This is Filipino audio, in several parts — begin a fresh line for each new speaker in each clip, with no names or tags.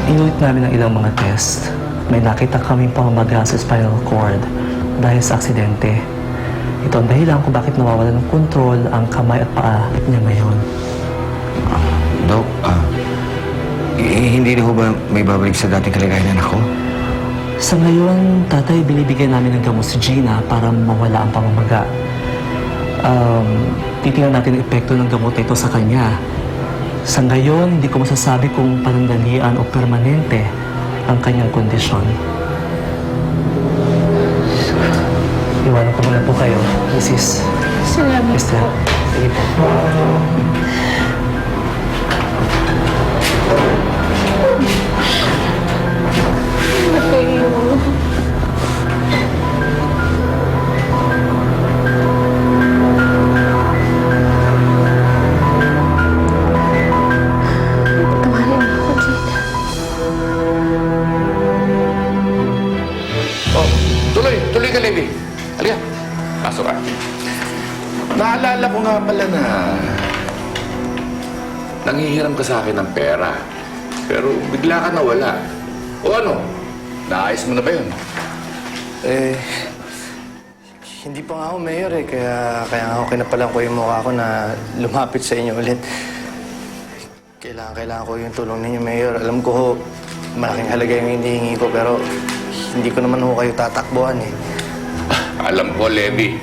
Inulit namin ang ilang mga test. May nakita kaming pamamaga sa spinal cord dahil sa aksidente. Ito ang dahilan kung bakit nawawala ng kontrol ang kamay at paa niya ngayon.
Dok, hindi na ho ba may babalik sa dating kalagayan ako?
Sa ngayon, tatay, binibigyan namin ng gamot si Gina para mawala ang pamamaga. Titingnan natin ang epekto ng gamot na ito sa kanya. Sa ngayon, hindi ko masasabi kung panandalian o permanente ang kanyang kondisyon. Iwanan ko muna po kayo, Mrs.
Salamat
Esther.
po.
Sige po.
Kayo. Tawarin mo ako, Gina.
Oh, tuloy ka, Levi. Halika, pasok ka. Naalala ko nga pala na nanghihiram ka sa akin ng pera. Pero bigla ka nawala. O ano? Naayos mo na ba yun?
Hindi pa nga ako mayor eh, kaya nga ako kinapalan ko yung mukha ko na lumapit sa inyo ulit. Kailangan ko yung tulong ninyo, Mayor. Alam ko ho, malaking halaga yung hinihingi ko, pero hindi ko naman ho kayo tatakbuhan eh.
Alam ko, Levi.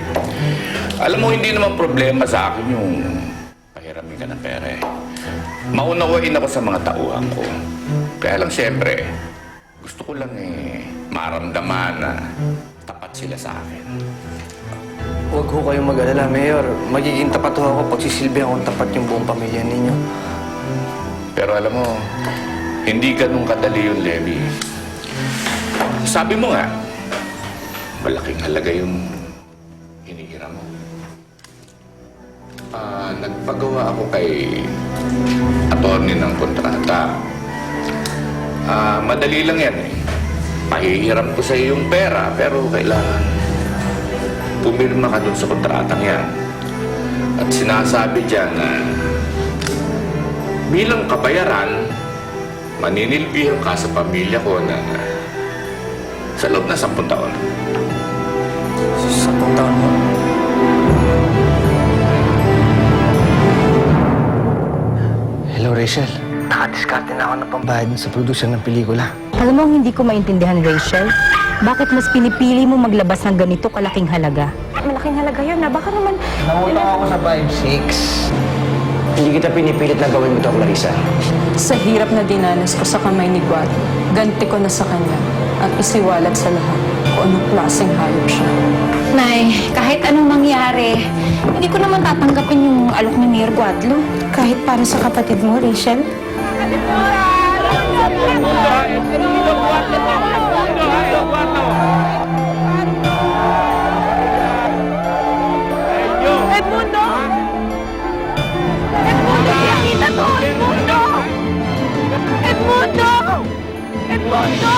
Alam mo, hindi naman problema sa akin yung pahiramin ka ng pera eh. Maunawain ako sa mga tauhan ko. Kaya lang, siyempre, gusto ko lang maramdaman na tapat sila sa akin.
Huwag ho kayong mag-alala, Mayor. Magiging tapat ho ako pagsisilbihan kong tapat yung buong pamilya ninyo.
Pero alam mo, hindi ganun kadali yun, Levi. Sabi mo nga, malaking halaga yung hinihiram mo. Nagpagawa ako kay attorney ng kontrata. Madali lang yan eh. Pahihiram ko sa iyo yung pera, pero kailangan pumirma ka dun sa kontratang yan. At sinasabi dyan na bilang kabayaran, maninilbihan ka sa pamilya ko na sa loob na 10 taon.
10 taon ho. Hello, Rachel. Nakadiskarte na ako ng pambayad sa production ng pelikula.
Alam mo, hindi ko maintindihan, Rachel. Bakit mas pinipili mo maglabas ng ganito kalaking halaga?
Malaking halaga yun na. Baka naman...
Nangutang ako sa 5-6. Hindi kita pinipilit na gawin mo ito, Clarissa.
Sa hirap na dinanas ko sa kamay ni Guad, ganti ko na sa kanya at isiwalat sa lahat kung anong klaseng hayop siya.
Nay, kahit anong mangyari, hindi ko naman tatanggapin yung alok ni Mayor Guadlo. Kahit para sa kapatid mo, Rachel.
Edmundo! Edmundo! Nakita to! Edmundo! Edmundo! Edmundo!